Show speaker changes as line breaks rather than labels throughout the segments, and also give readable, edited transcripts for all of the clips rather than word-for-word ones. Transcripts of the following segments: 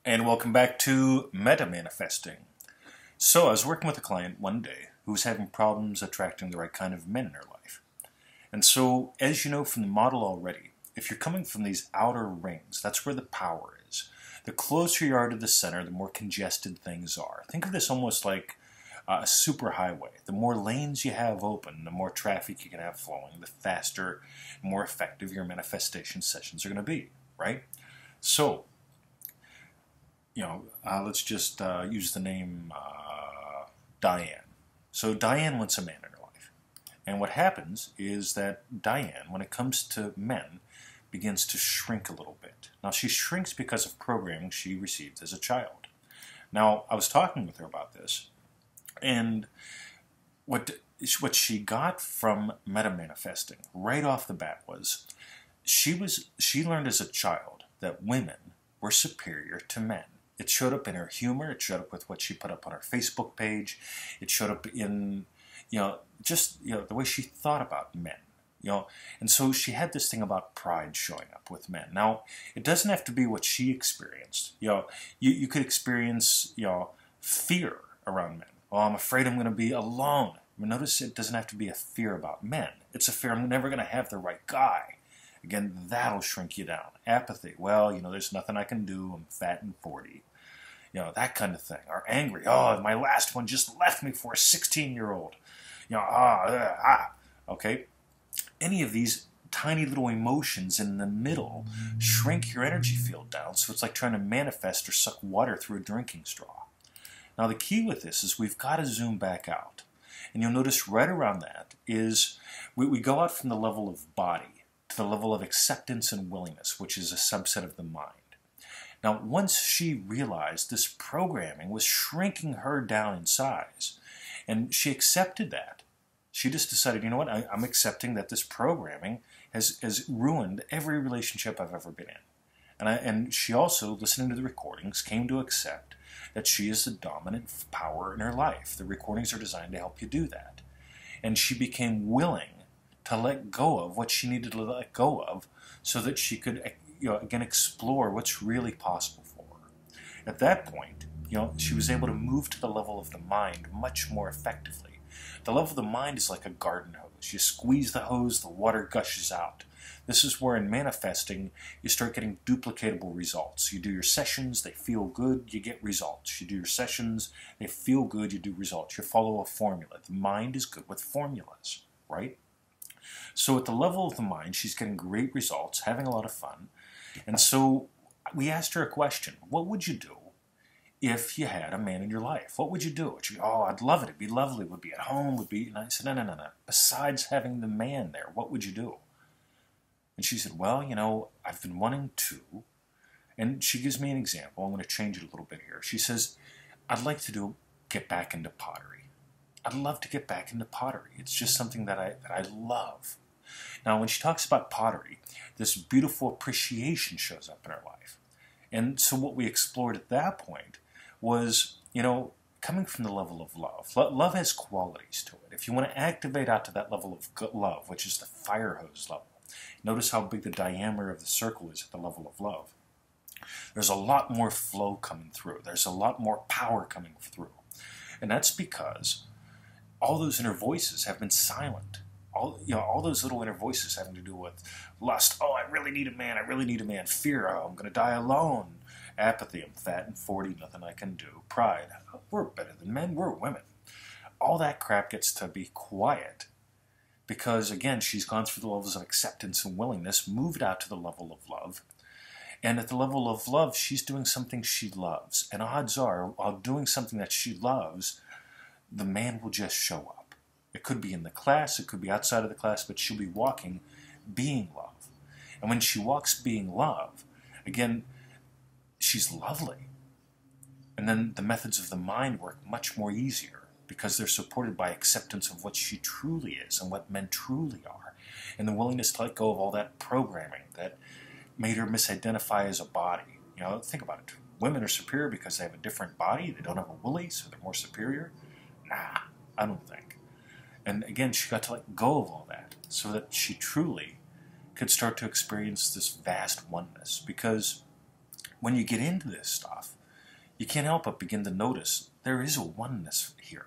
And welcome back to MetaManifesting. So, I was working with a client one day who was having problems attracting the right kind of men in her life. And so, as you know from the model already, if you're coming from these outer rings, that's where the power is. The closer you are to the center, the more congested things are. Think of this almost like a superhighway. The more lanes you have open, the more traffic you can have flowing, the faster, more effective your manifestation sessions are going to be, right? So, let's just use the name Diane. So Diane wants a man in her life. And what happens is that Diane, when it comes to men, begins to shrink a little bit. Now, she shrinks because of programming she received as a child. Now, I was talking with her about this, and what she got from meta-manifesting right off the bat was she learned as a child that women were superior to men. It showed up in her humor. It showed up with what she put up on her Facebook page. It showed up in, the way she thought about men. And so she had this thing about pride showing up with men. Now, it doesn't have to be what she experienced. You could experience, fear around men. Well, I'm afraid I'm going to be alone. Notice it doesn't have to be a fear about men. It's a fear I'm never going to have the right guy. Again, that'll shrink you down. Apathy. Well, there's nothing I can do. I'm fat and 40. That kind of thing. Or angry. Oh, my last one just left me for a 16-year-old. Okay? Any of these tiny little emotions in the middle shrink your energy field down, so it's like trying to manifest or suck water through a drinking straw. Now, the key with this is we've got to zoom back out. And you'll notice right around that is we go out from the level of body to the level of acceptance and willingness, which is a subset of the mind. Now, once she realized this programming was shrinking her down in size, and she accepted that, she just decided, you know what, I'm accepting that this programming has ruined every relationship I've ever been in. And she also, listening to the recordings, came to accept that she is the dominant power in her life. The recordings are designed to help you do that. And she became willing to let go of what she needed to let go of so that she could, again, explore what's really possible for her. At that point, she was able to move to the level of the mind much more effectively. The level of the mind is like a garden hose. You squeeze the hose, the water gushes out. This is where in manifesting, you start getting duplicatable results. You do your sessions, they feel good, you get results. You do your sessions, they feel good, you do results. You follow a formula. The mind is good with formulas, right? So at the level of the mind, she's getting great results, having a lot of fun. And so we asked her a question. What would you do if you had a man in your life? What would you do? I'd love it. It'd be lovely. Would be at home. And I said, no. Besides having the man there, what would you do? And she said, well, I've been wanting to. And she gives me an example. I'm going to change it a little bit here. She says, I'd like to get back into pottery. I'd love to get back into pottery. It's just something that I love. Now, when she talks about pottery, this beautiful appreciation shows up in her life. And so what we explored at that point was, coming from the level of love. Love has qualities to it. If you want to activate out to that level of love, which is the fire hose level, notice how big the diameter of the circle is at the level of love. There's a lot more flow coming through. There's a lot more power coming through. And that's because all those inner voices have been silent. All those little inner voices having to do with lust. Oh, I really need a man. I really need a man. Fear. Oh, I'm going to die alone. Apathy. I'm fat and 40. Nothing I can do. Pride. Oh, we're better than men. We're women. All that crap gets to be quiet because, again, she's gone through the levels of acceptance and willingness, moved out to the level of love. And at the level of love, she's doing something she loves. And odds are, while doing something that she loves, the man will just show up. It could be in the class, it could be outside of the class, but she'll be walking, being love. And when she walks being love, again, she's lovely. And then the methods of the mind work much more easier because they're supported by acceptance of what she truly is and what men truly are. And the willingness to let go of all that programming that made her misidentify as a body. Think about it. Women are superior because they have a different body. They don't have a willy, so they're more superior. Nah, I don't think. And again, she got to let go of all that so that she truly could start to experience this vast oneness. Because when you get into this stuff, you can't help but begin to notice there is a oneness here.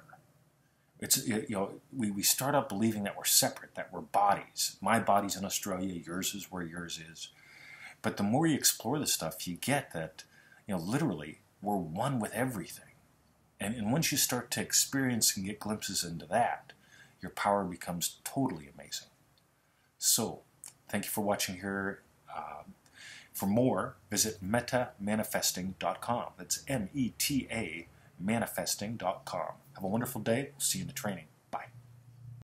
It's, you know, we start out believing that we're separate, that we're bodies. My body's in Australia, yours is where yours is. But the more you explore this stuff, you get that, you know, literally, we're one with everything. And once you start to experience and get glimpses into that, your power becomes totally amazing. So, thank you for watching here. For more, visit MetaManifesting.com. That's M-E-T-A manifesting.com. Have a wonderful day. We'll see you in the training.